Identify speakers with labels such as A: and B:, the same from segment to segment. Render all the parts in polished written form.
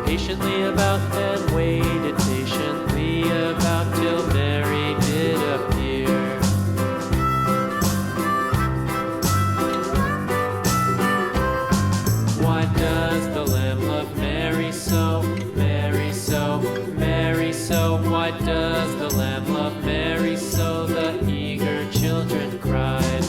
A: patiently about, and waited patiently about till Mary did appear. Why does the lamb love Mary so, Mary so, Mary so? Why does the lamb love Mary so? The eager children cried.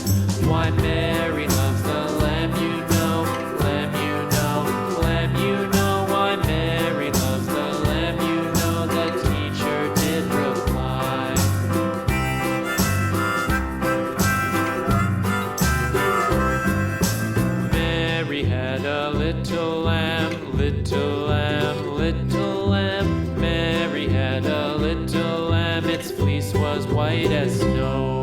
A: Why Mary loves the lamb, you know, lamb, you know, lamb, you know. Why Mary loves the lamb, you know, the teacher did reply. Mary had a little lamb, little lamb, little lamb. Mary had a little lamb, its fleece was white as snow.